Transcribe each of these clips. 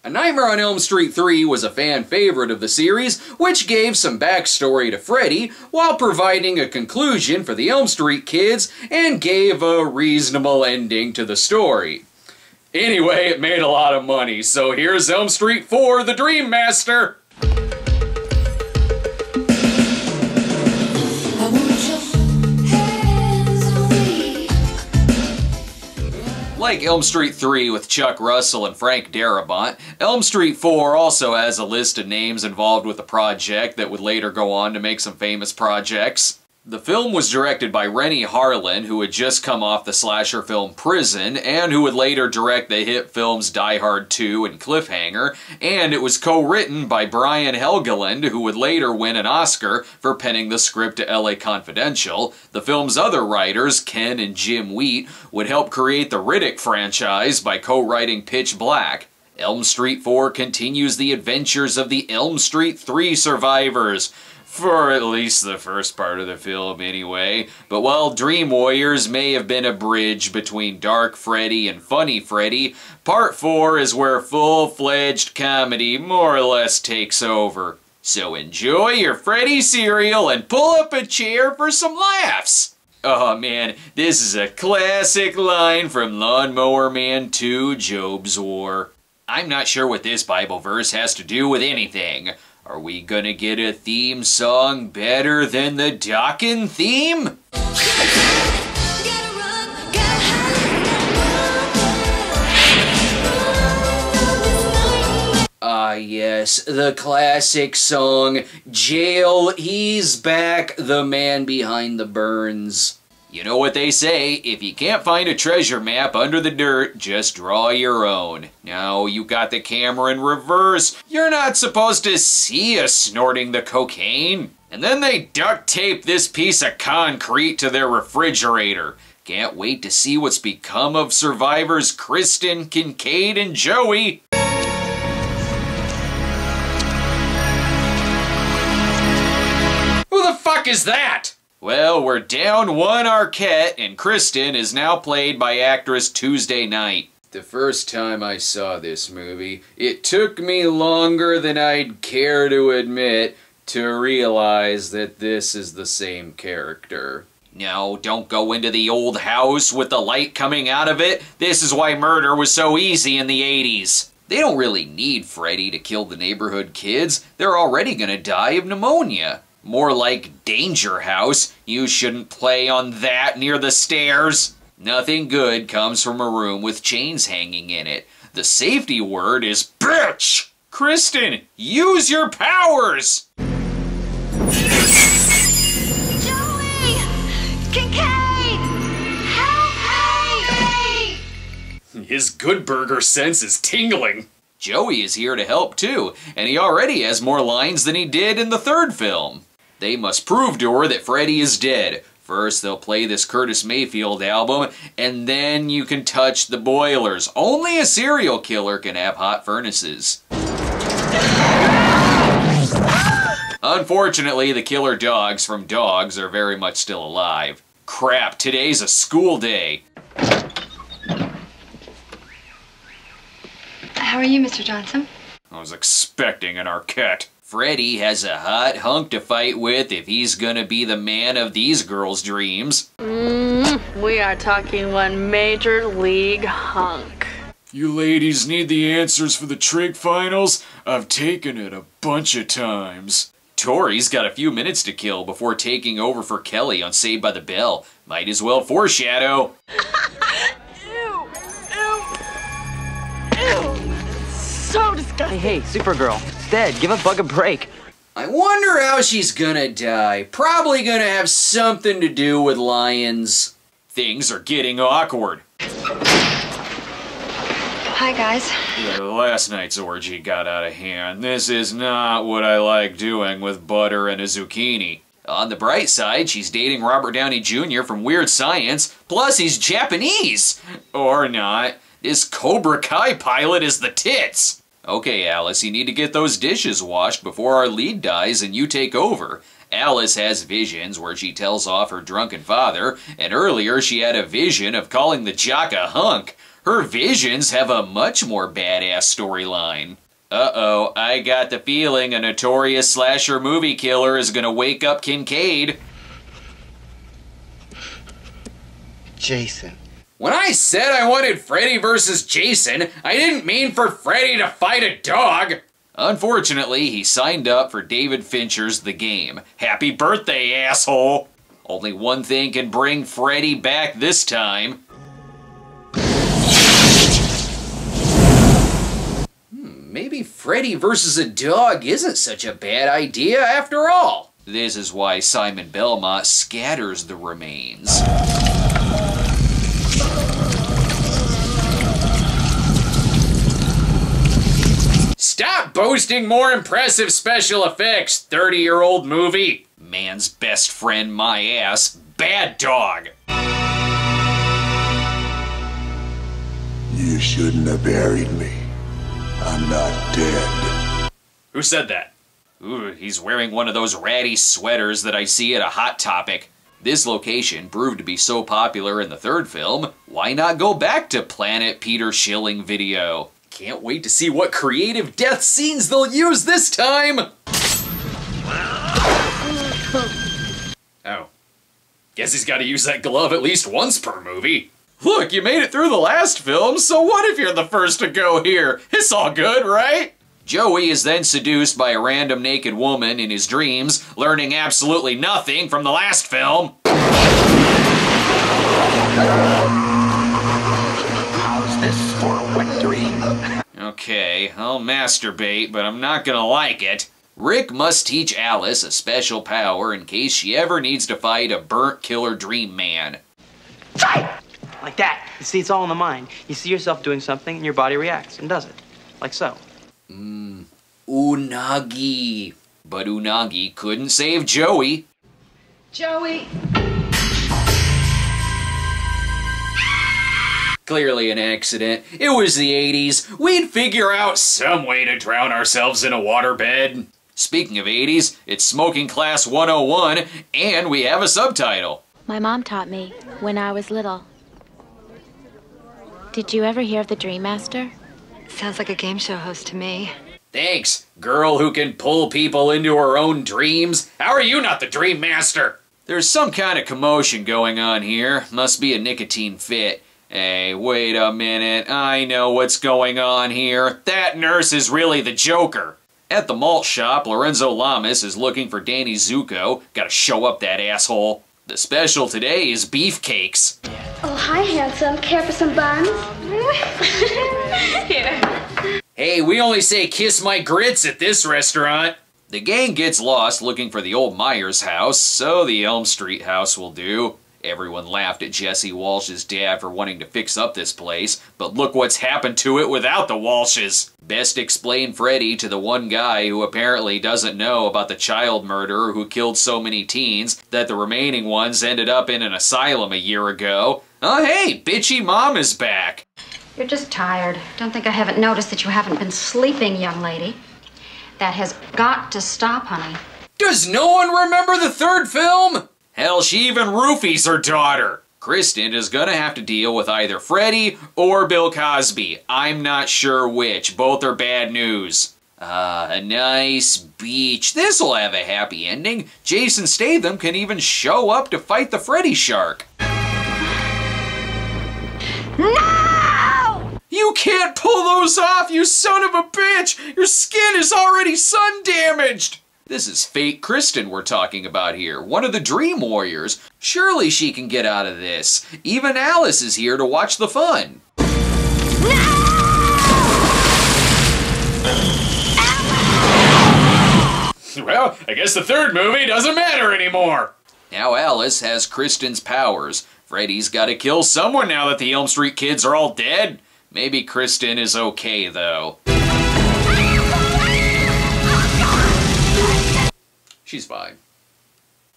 A Nightmare on Elm Street 3 was a fan favorite of the series, which gave some backstory to Freddy, while providing a conclusion for the Elm Street kids, and gave a reasonable ending to the story. Anyway, it made a lot of money, so here's Elm Street 4, The Dream Master! Like Elm Street 3 with Chuck Russell and Frank Darabont, Elm Street 4 also has a list of names involved with the project that would later go on to make some famous projects. The film was directed by Rennie Harlin, who had just come off the slasher film Prison, and who would later direct the hit films Die Hard 2 and Cliffhanger, and it was co-written by Brian Helgeland, who would later win an Oscar for penning the script to LA Confidential. The film's other writers, Ken and Jim Wheat, would help create the Riddick franchise by co-writing Pitch Black. Elm Street 4 continues the adventures of the Elm Street 3 survivors, for at least the first part of the film anyway. But while Dream Warriors may have been a bridge between Dark Freddy and Funny Freddy, Part 4 is where full-fledged comedy more or less takes over. So enjoy your Freddy cereal and pull up a chair for some laughs! Oh man, this is a classic line from Lawnmower Man 2: Job's War. I'm not sure what this Bible verse has to do with anything. Are we gonna get a theme song better than the Dokken theme? Ah yes, the classic song, Jail, He's Back, the man behind the burns. You know what they say, if you can't find a treasure map under the dirt, just draw your own. Now, you got the camera in reverse, you're not supposed to see us snorting the cocaine. And then they duct tape this piece of concrete to their refrigerator. Can't wait to see what's become of survivors Kristen, Kincaid, and Joey. Who the fuck is that? Well, we're down one Arquette, and Kristen is now played by actress Tuesday Knight. The first time I saw this movie, it took me longer than I'd care to admit to realize that this is the same character. No, don't go into the old house with the light coming out of it. This is why murder was so easy in the 80s. They don't really need Freddy to kill the neighborhood kids. They're already gonna die of pneumonia. More like Danger House. You shouldn't play on that near the stairs. Nothing good comes from a room with chains hanging in it. The safety word is bitch! Kristen, use your powers! Joey! Kincaid! Help me! His Good Burger sense is tingling. Joey is here to help too, and he already has more lines than he did in the third film. They must prove to her that Freddy is dead. First, they'll play this Curtis Mayfield album, and then you can touch the boilers. Only a serial killer can have hot furnaces. Unfortunately, the killer dogs from Dogs are very much still alive. Crap, today's a school day. How are you, Mr. Johnson? I was expecting an Arquette. Freddy has a hot hunk to fight with if he's gonna be the man of these girls' dreams. We are talking one major league hunk. You ladies need the answers for the trig finals? I've taken it a bunch of times. Tori's got a few minutes to kill before taking over for Kelly on Saved by the Bell. Might as well foreshadow. Ew! So disgusting. Hey, Supergirl. It's dead. Give a bug a break. I wonder how she's gonna die. Probably gonna have something to do with lions. Things are getting awkward. Hi, guys. Last night's orgy got out of hand. This is not what I like doing with butter and a zucchini. On the bright side, she's dating Robert Downey Jr. from Weird Science, plus he's Japanese. Or not. This Cobra Kai pilot is the tits. Okay, Alice, you need to get those dishes washed before our lead dies and you take over. Alice has visions where she tells off her drunken father, and earlier she had a vision of calling the jock a hunk. Her visions have a much more badass storyline. Uh-oh, I got the feeling a notorious slasher movie killer is gonna wake up Kincaid. Jason. When I said I wanted Freddy versus Jason, I didn't mean for Freddy to fight a dog. Unfortunately, he signed up for David Fincher's The Game. Happy birthday, asshole! Only one thing can bring Freddy back this time. Maybe Freddy versus a dog isn't such a bad idea after all. This is why Simon Belmont scatters the remains. Stop boasting more impressive special effects, 30-year-old movie. Man's best friend, my ass, bad dog. You shouldn't have buried me. I'm not dead. Who said that? Ooh, he's wearing one of those ratty sweaters that I see at a Hot Topic. This location proved to be so popular in the third film, why not go back to Planet Peter Schilling Video? Can't wait to see what creative death scenes they'll use this time! Oh. Guess he's gotta use that glove at least once per movie. Look, you made it through the last film, so what if you're the first to go here? It's all good, right? Joey is then seduced by a random naked woman in his dreams, learning absolutely nothing from the last film. How's this for a wet dream? Okay, I'll masturbate, but I'm not gonna like it. Rick must teach Alice a special power in case she ever needs to fight a burnt killer dream man. Like that. You see, it's all in the mind. You see yourself doing something and your body reacts and does it. Like so. Unagi. But Unagi couldn't save Joey. Joey. Clearly an accident. It was the 80s. We'd figure out some way to drown ourselves in a waterbed. Speaking of 80s, it's Smoking Class 101, and we have a subtitle. My mom taught me when I was little. Did you ever hear of the Dream Master? Sounds like a game show host to me. Thanks, girl who can pull people into her own dreams. How are you not the Dream Master? There's some kind of commotion going on here. Must be a nicotine fit. Hey, wait a minute. I know what's going on here. That nurse is really the Joker. At the malt shop, Lorenzo Lamas is looking for Danny Zuko. Gotta show up that asshole. The special today is beefcakes. Oh, hi, handsome. Care for some buns? Here. Hey, we only say kiss my grits at this restaurant. The gang gets lost looking for the old Myers house, so the Elm Street house will do. Everyone laughed at Jesse Walsh's dad for wanting to fix up this place, but look what's happened to it without the Walshes. Best explain Freddy to the one guy who apparently doesn't know about the child murderer who killed so many teens that the remaining ones ended up in an asylum a year ago. Oh hey, bitchy mom is back. You're just tired. Don't think I haven't noticed that you haven't been sleeping, young lady. That has got to stop, honey. Does no one remember the third film? Hell, she even roofies her daughter. Kristen is gonna have to deal with either Freddy or Bill Cosby. I'm not sure which. Both are bad news. A nice beach. This'll have a happy ending. Jason Statham can even show up to fight the Freddy shark. No! You can't pull those off, you son of a bitch! Your skin is already sun damaged! This is fake Kristen we're talking about here, one of the Dream Warriors. Surely she can get out of this. Even Alice is here to watch the fun. Well, I guess the third movie doesn't matter anymore. Now Alice has Kristen's powers. Freddy's gotta kill someone now that the Elm Street kids are all dead. Maybe Kristen is okay, though. She's fine.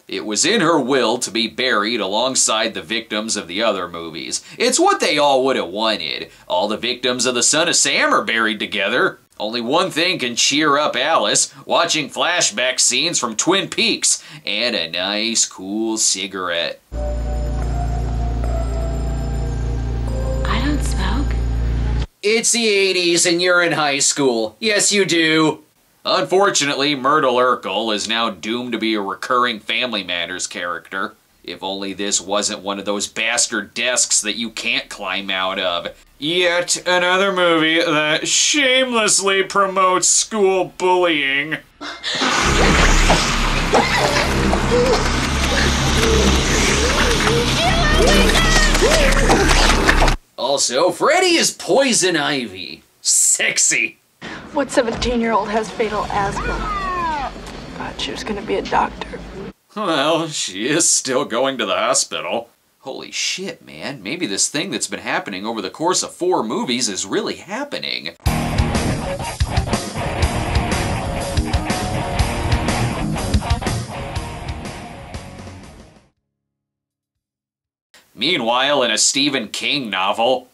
It was in her will to be buried alongside the victims of the other movies. It's what they all would have wanted. All the victims of the Son of Sam are buried together. Only one thing can cheer up Alice, watching flashback scenes from Twin Peaks, and a nice, cool cigarette. I don't smoke. It's the 80s and you're in high school. Yes, you do. Unfortunately, Myrtle Urkel is now doomed to be a recurring Family Matters character. If only this wasn't one of those bastard desks that you can't climb out of. Yet another movie that shamelessly promotes school bullying. Also, Freddy is Poison Ivy. Sexy. What 17-year-old has fatal asthma? Thought she was gonna be a doctor. Well, she is still going to the hospital. Holy shit, man. Maybe this thing that's been happening over the course of 4 movies is really happening. Meanwhile, in a Stephen King novel...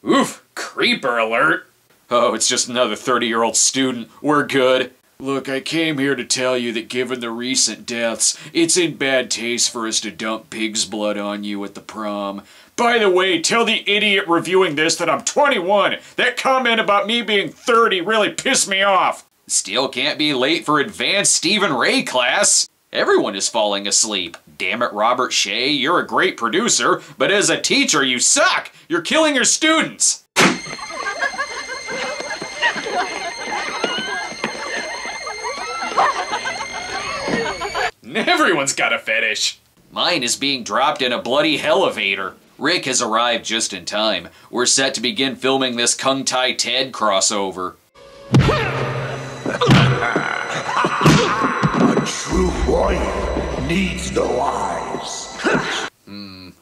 Oof, creeper alert. Oh, it's just another 30-year-old student. We're good. Look, I came here to tell you that given the recent deaths, it's in bad taste for us to dump pig's blood on you at the prom. By the way, tell the idiot reviewing this that I'm 21. That comment about me being 30 really pissed me off. Still can't be late for advanced Stephen Ray class. Everyone is falling asleep. Damn it, Robert Shea, you're a great producer, but as a teacher, you suck! You're killing your students! Everyone's got a fetish. Mine is being dropped in a bloody elevator. Rick has arrived just in time. We're set to begin filming this Kung Tai Ted crossover. A true warrior needs no eyes.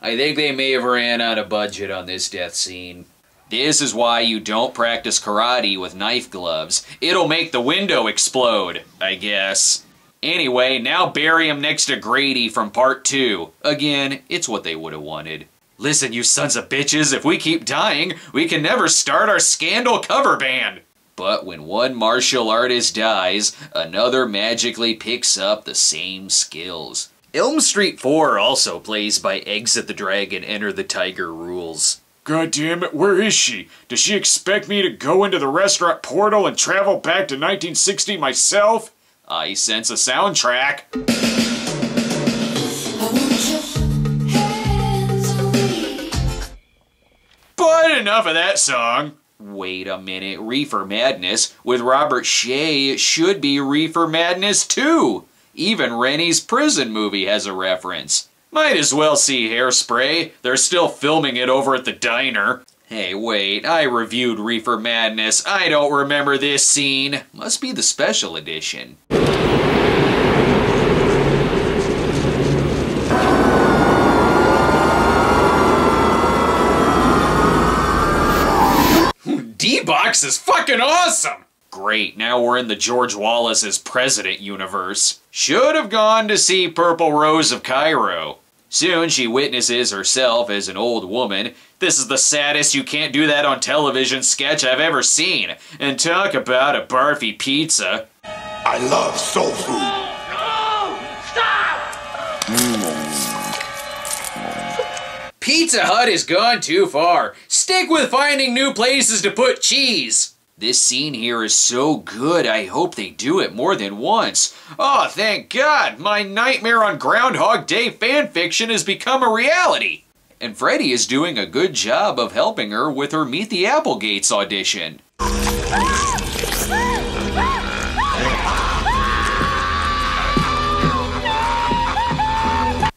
I think they may have ran out of budget on this death scene. This is why you don't practice karate with knife gloves. It'll make the window explode, I guess. Anyway, now bury him next to Grady from part 2. Again, it's what they would have wanted. Listen, you sons of bitches, if we keep dying, we can never start our Scandal cover band. But when one martial artist dies, another magically picks up the same skills. Elm Street 4 also plays by Exit the Dragon, Enter the Tiger rules. God damn it, where is she? Does she expect me to go into the restaurant portal and travel back to 1960 myself? I sense a soundtrack. But enough of that song. Wait a minute, Reefer Madness. With Robert Shea, it should be Reefer Madness 2. Even Rennie's prison movie has a reference. Might as well see Hairspray. They're still filming it over at the diner. Hey, wait, I reviewed Reefer Madness. I don't remember this scene. Must be the special edition. D-Box is fucking awesome! Great, now we're in the George Wallace as President universe. Should have gone to see Purple Rose of Cairo. Soon she witnesses herself as an old woman. This is the saddest you can't do that on television sketch I've ever seen. And talk about a barfy pizza. I love soul food. No! Stop! Pizza Hut has gone too far. Stick with finding new places to put cheese. This scene here is so good, I hope they do it more than once. Oh, thank God! My Nightmare on Groundhog Day fanfiction has become a reality! And Freddy is doing a good job of helping her with her Meet the Applegates audition.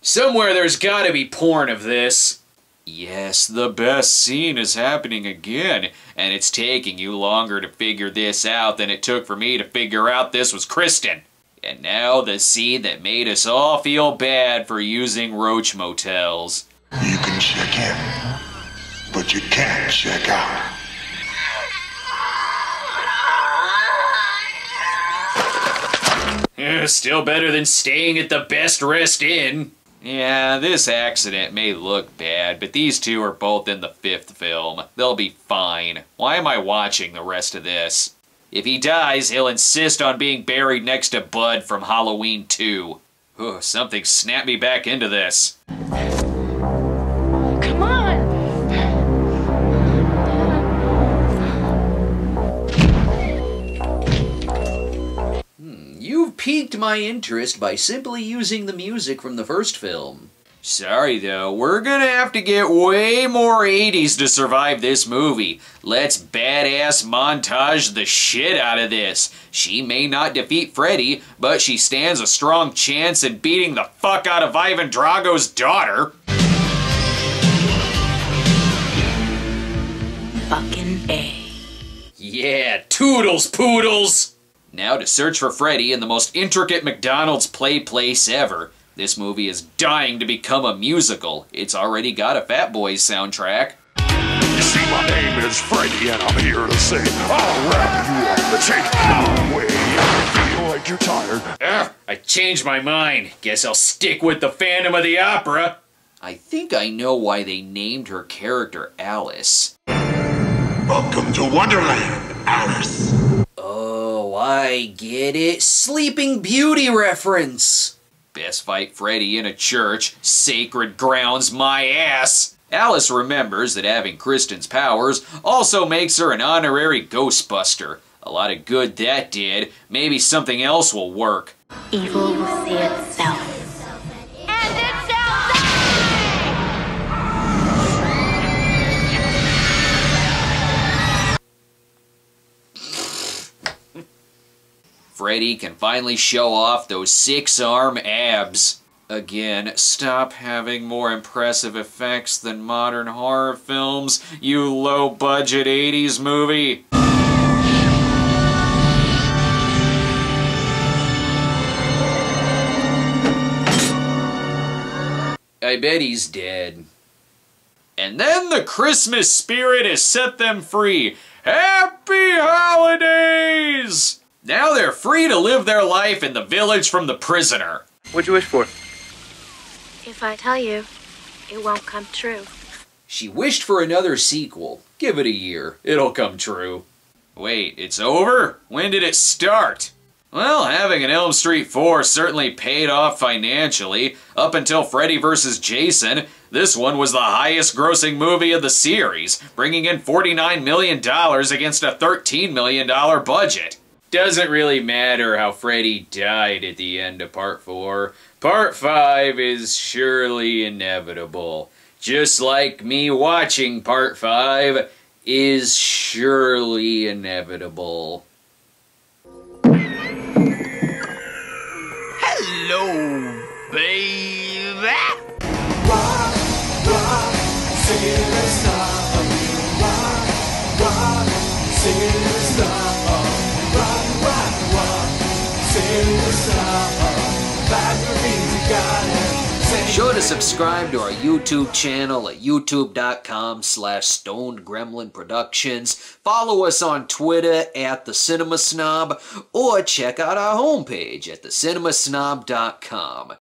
Somewhere there's gotta be porn of this. Yes, the best scene is happening again, and it's taking you longer to figure this out than it took for me to figure out this was Kristen. And now the scene that made us all feel bad for using roach motels. You can check in, but you can't check out. Still better than staying at the Best Rest Inn. Yeah, this accident may look bad, but these two are both in the 5th film. They'll be fine. Why am I watching the rest of this? If he dies, he'll insist on being buried next to Bud from Halloween 2. Something snapped me back into this. my interest by simply using the music from the first film. Sorry though, we're gonna have to get way more 80s to survive this movie. Let's badass montage the shit out of this. She may not defeat Freddy, but she stands a strong chance in beating the fuck out of Ivan Drago's daughter. Fucking A. Yeah, toodles poodles! Now to search for Freddy in the most intricate McDonald's play place ever. This movie is dying to become a musical. It's already got a Fat Boys soundtrack. You see, my name is Freddy, and I'm here to say, I'll wrap you up the take my way. I feel like you're tired. I changed my mind. Guess I'll stick with the Phantom of the Opera. I think I know why they named her character Alice. Welcome to Wonderland, Alice. Oh, I get it. Sleeping Beauty reference. Best fight Freddy in a church. Sacred grounds, my ass. Alice remembers that having Kristen's powers also makes her an honorary Ghostbuster. A lot of good that did. Maybe something else will work. Evil will see itself. And it's outside! Freddy can finally show off those 6-arm abs. Again, stop having more impressive effects than modern horror films, you low-budget 80s movie. I bet he's dead. And then the Christmas spirit has set them free. Happy holidays! Now they're free to live their life in the village from the prisoner. What'd you wish for? If I tell you, it won't come true. She wished for another sequel. Give it a year. It'll come true. Wait, it's over? When did it start? Well, having an Elm Street 4 certainly paid off financially. Up until Freddy vs. Jason, this one was the highest grossing movie of the series, bringing in $49 million against a $13 million budget. Doesn't really matter how Freddy died at the end of Part 4. Part 5 is surely inevitable. Just like me watching Part 5 is surely inevitable. Hello, baby. Rock, rock, Cinema Snob. Rock, Cinema Snob. Rock, Cinema Snob. Be sure to subscribe to our YouTube channel at youtube.com/StonedGremlinProductions. Follow us on Twitter at the Cinema Snob, or check out our homepage at thecinemasnob.com.